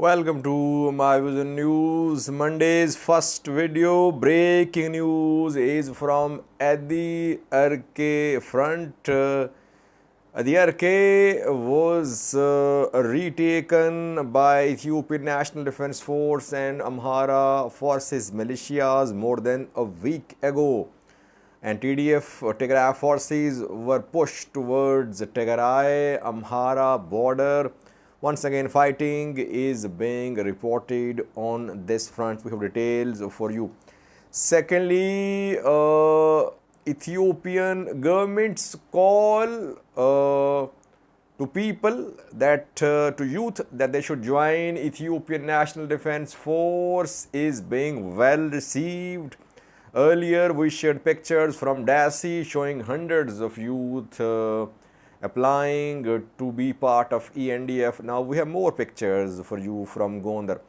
Welcome to my Vision News. Monday's first video. Breaking news is from Addi Arkay front. Addi Arkay was retaken by Ethiopian National Defense Force and Amhara Forces militias more than a week ago. And TDF Tigray forces were pushed towards Tigray Amhara border. Once again, fighting is being reported on this front. We have details for you. Secondly, Ethiopian government's call to people that to youth that they should join Ethiopian National Defense Force is being well received. Earlier, we shared pictures from Dasi showing hundreds of youth applying to be part of ENDF. Now we have more pictures for you from Gondar.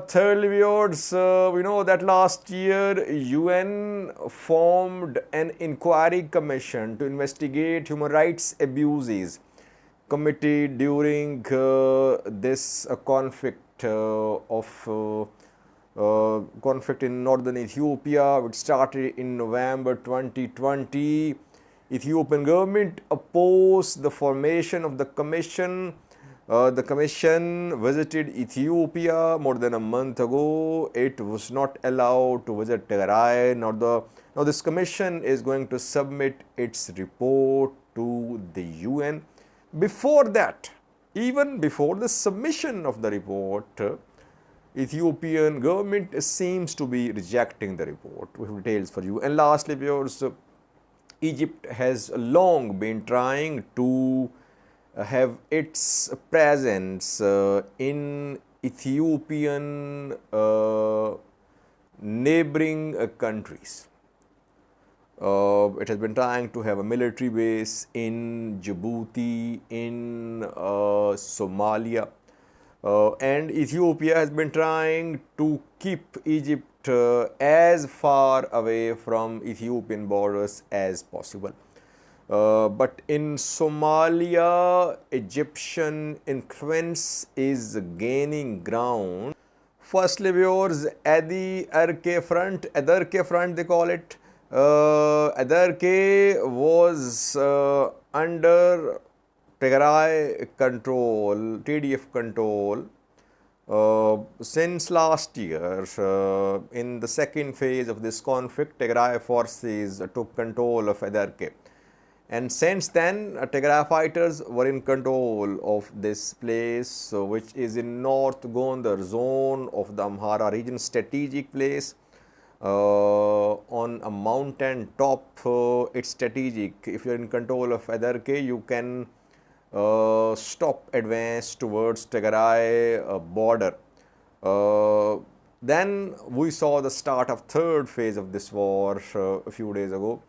Thirdly, viewers, we know that last year UN formed an inquiry commission to investigate human rights abuses committed during this conflict conflict in northern Ethiopia, which started in November 2020. Ethiopian government opposed the formation of the commission. The commission visited Ethiopia more than a month ago. It was not allowed to visit Tigray. Now this commission is going to submit its report to the UN. Before that, even before the submission of the report, Ethiopian government seems to be rejecting the report. We have details for you. And lastly, viewers, Egypt has long been trying to have its presence in Ethiopian neighboring countries. It has been trying to have a military base in Djibouti, in Somalia, and Ethiopia has been trying to keep Egypt as far away from Ethiopian borders as possible. But in Somalia, Egyptian influence is gaining ground. Firstly, viewers, Addi Arkay front, they call it. Addi Arkay was under Tigray control, TDF control, since last year. In the second phase of this conflict, Tigray forces took control of Addi Arkay. And since then, Tigray fighters were in control of this place, which is in North Gondar zone of the Amhara region, strategic place. On a mountain top, it's strategic. If you're in control of Addi Arkay, you can stop advance towards Tigray border. Then we saw the start of third phase of this war a few days ago,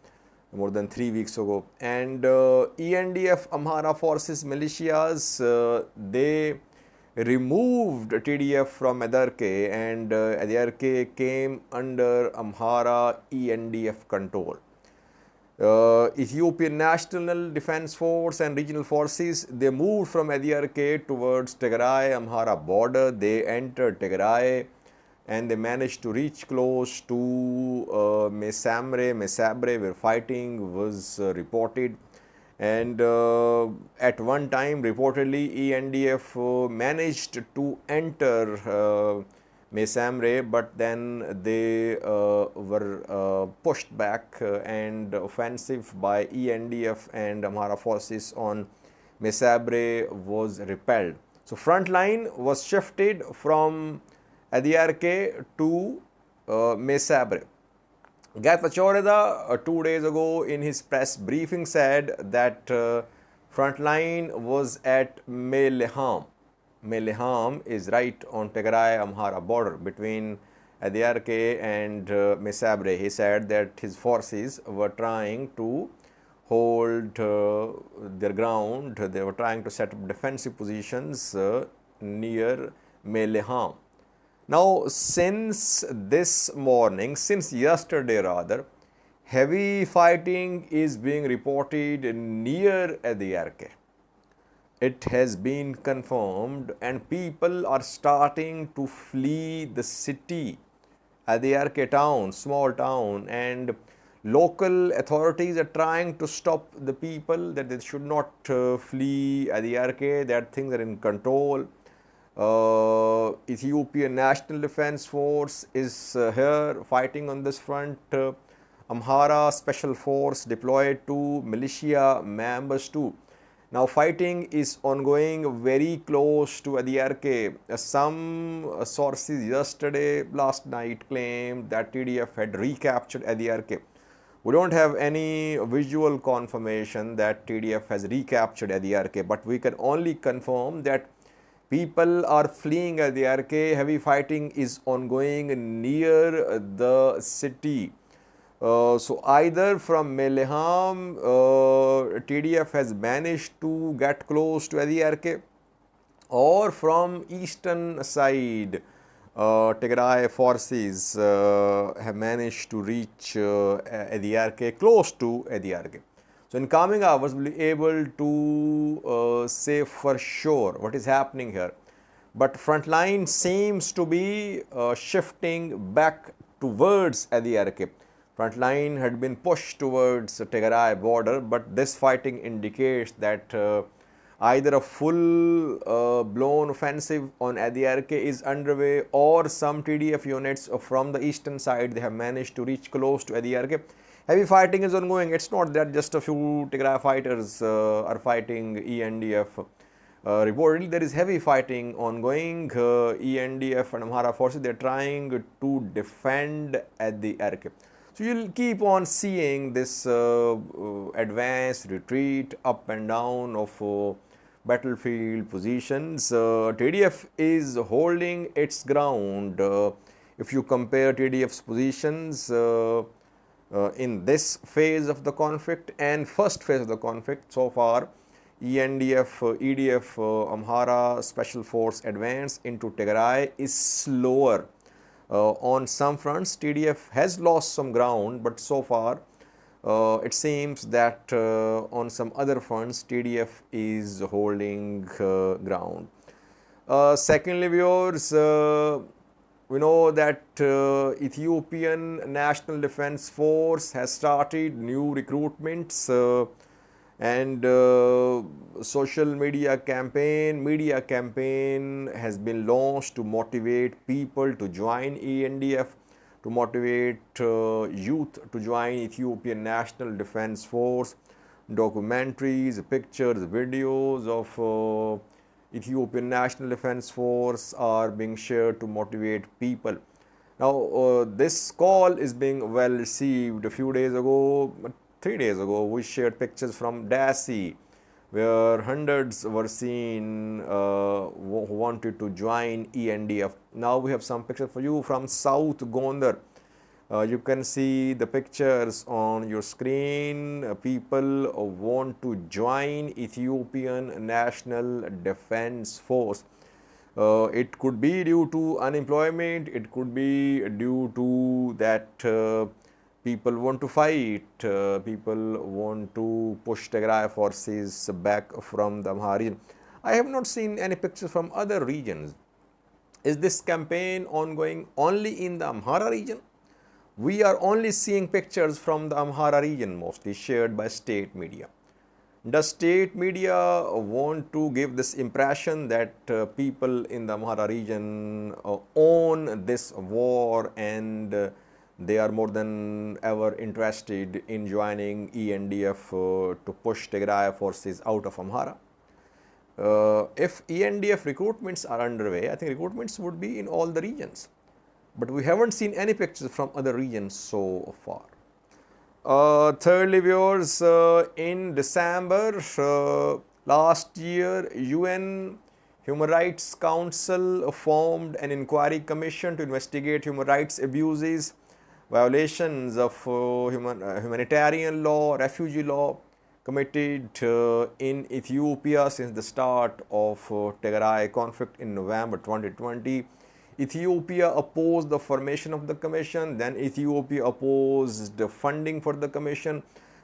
more than 3 weeks ago. And ENDF Amhara Forces militias, they removed TDF from Addi Arkay, and Addi Arkay came under Amhara ENDF control. Ethiopian National Defense Force and regional forces, they moved from Addi Arkay towards Tigray Amhara border. They entered Tigray and they managed to reach close to Mesabre, where fighting was reported. And at one time, reportedly, ENDF managed to enter Mesabre, but then they were pushed back, and offensive by ENDF and Amhara forces on Mesabre was repelled. So front line was shifted from Addi Arkay to Mesabre. Gat Pachoreda 2 days ago in his press briefing said that front line was at Meleham. Meleham is right on Tigray-Amhara border between Addi Arkay and Mesabre. He said that his forces were trying to hold their ground. They were trying to set up defensive positions near Meleham. Now, since this morning, since yesterday rather, heavy fighting is being reported near Addi Arkay. it has been confirmed, and people are starting to flee the city, Addi Arkay town, small town, and local authorities are trying to stop the people that they should not flee Addi Arkay, that things are in control. Ethiopian National Defense Force is here fighting on this front. Amhara Special Force deployed to militia members too. Now fighting is ongoing very close to Addi Arkay. Some sources yesterday, last night claimed that TDF had recaptured Addi Arkay. We don't have any visual confirmation that TDF has recaptured Addi Arkay, but we can only confirm that people are fleeing Addi Arkay. Heavy fighting is ongoing near the city. So either from Meleham, TDF has managed to get close to Addi Arkay, or from eastern side, Tigray forces have managed to reach Addi Arkay, close to Addi Arkay. So in coming hours, we'll be able to say for sure what is happening here. But front line seems to be shifting back towards Addi Arkay. Front line had been pushed towards Tigray border, but this fighting indicates that either a full blown offensive on Addi Arkay is underway, or some TDF units from the eastern side, they have managed to reach close to Addi Arkay. Heavy fighting is ongoing. It's not that just a few Tigray fighters are fighting ENDF. Reportedly, there is heavy fighting ongoing. ENDF and Amhara forces, they are trying to defend Addi Arkay. So you'll keep on seeing this advance, retreat, up and down of battlefield positions. TDF is holding its ground. If you compare TDF's positions in this phase of the conflict and first phase of the conflict, so far ENDF, EDF, Amhara Special Force advance into Tigray is slower. On some fronts, TDF has lost some ground, but so far it seems that on some other fronts, TDF is holding ground. Secondly, viewers, we know that Ethiopian National Defense Force has started new recruitments and social media campaign has been launched to motivate people to join ENDF, to motivate youth to join Ethiopian National Defense Force. Documentaries, pictures, videos of Ethiopian National Defense Force are being shared to motivate people. Now, this call is being well received. A few days ago, 3 days ago, we shared pictures from Dassi, where hundreds were seen who wanted to join ENDF. Now we have some pictures for you from South Gondar. You can see the pictures on your screen. People want to join Ethiopian National Defense Force. It could be due to unemployment, it could be due to that people want to fight, people want to push Tigray forces back from the Amhara region. I have not seen any pictures from other regions. Is this campaign ongoing only in the Amhara region? We are only seeing pictures from the Amhara region, mostly shared by state media. Does state media want to give this impression that people in the Amhara region own this war and they are more than ever interested in joining ENDF to push Tigray forces out of Amhara? If ENDF recruitments are underway, I think recruitments would be in all the regions. But we haven't seen any pictures from other regions so far. Thirdly, viewers, in December last year, UN Human Rights Council formed an inquiry commission to investigate human rights abuses, violations of humanitarian law, refugee law committed in Ethiopia since the start of Tigray conflict in November 2020. Ethiopia opposed the formation of the commission, then Ethiopia opposed the funding for the commission.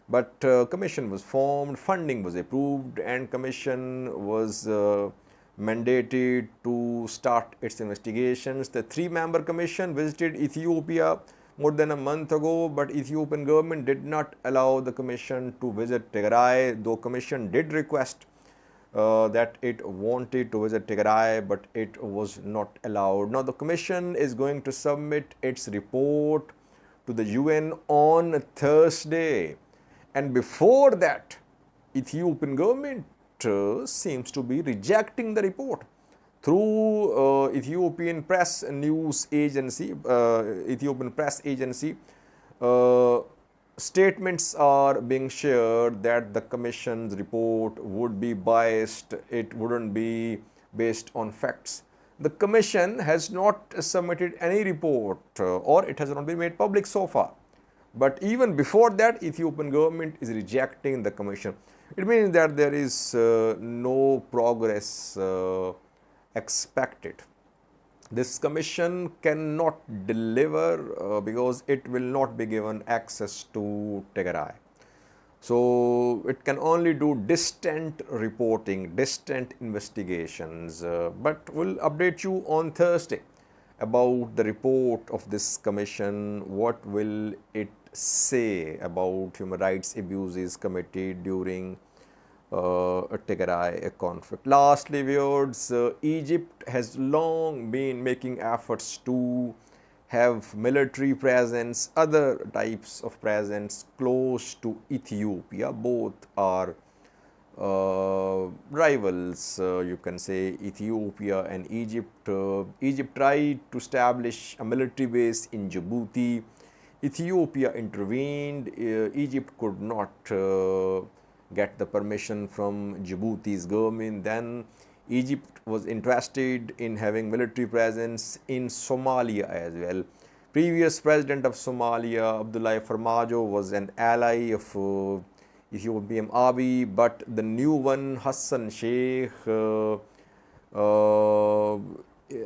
But commission was formed, funding was approved, and commission was mandated to start its investigations. The three-member commission visited Ethiopia more than a month ago, but Ethiopian government did not allow the commission to visit Tigray, though commission did request that it wanted to visit Tigray, but it was not allowed. Now the commission is going to submit its report to the UN on Thursday, and before that Ethiopian government seems to be rejecting the report through Ethiopian press news agency, Ethiopian press agency. Statements are being shared that the commission's report would be biased, it wouldn't be based on facts. The commission has not submitted any report or it has not been made public so far. But even before that, Ethiopian government is rejecting the commission. It means that there is no progress expected. This commission cannot deliver because it will not be given access to Tigray. So it can only do distant reporting, distant investigations. But we'll update you on Thursday about the report of this commission. What will it say about human rights abuses committed during a Tigray conflict? Lastly, viewers, Egypt has long been making efforts to have military presence, other types of presence close to Ethiopia. Both are rivals, you can say, Ethiopia and Egypt. Egypt tried to establish a military base in Djibouti. Ethiopia intervened. Egypt could not get the permission from Djibouti's government. Then Egypt was interested in having military presence in Somalia as well. Previous president of Somalia, Abdullahi Farmajo, was an ally of Ethiopian Abiy, but the new one, Hassan Sheikh,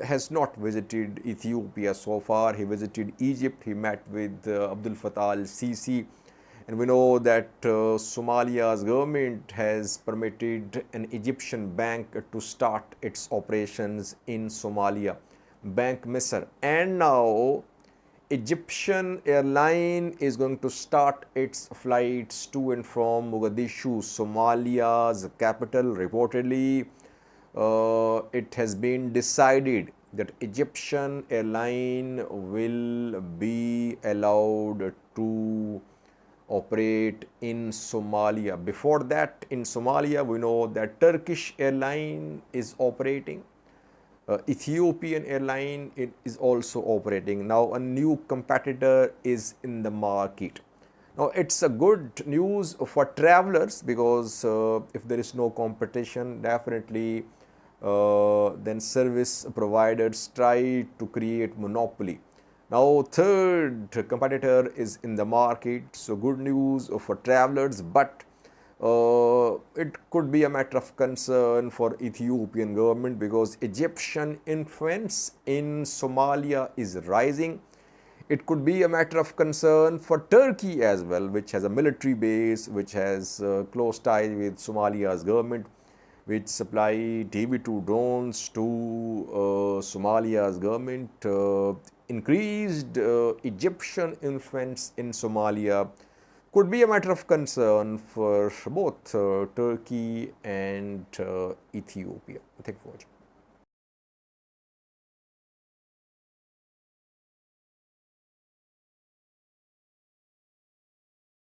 has not visited Ethiopia so far. He visited Egypt. He met with Abdul Fattah al-Sisi. And we know that Somalia's government has permitted an Egyptian bank to start its operations in Somalia, Bank Misr. And now Egyptian airline is going to start its flights to and from Mogadishu, Somalia's capital. Reportedly, it has been decided that Egyptian airline will be allowed to operate in Somalia. Before that, in Somalia, we know that Turkish airline is operating. Ethiopian airline is also operating. Now a new competitor is in the market. Now it's a good news for travelers because if there is no competition, definitely then service providers try to create monopoly. Now third competitor is in the market, so good news for travelers, but it could be a matter of concern for Ethiopian government because Egyptian influence in Somalia is rising. It could be a matter of concern for Turkey as well, which has a military base, which has close ties with Somalia's government, which supply TB2 drones to Somalia's government. Increased Egyptian influence in Somalia could be a matter of concern for both Turkey and Ethiopia. Thank you for watching.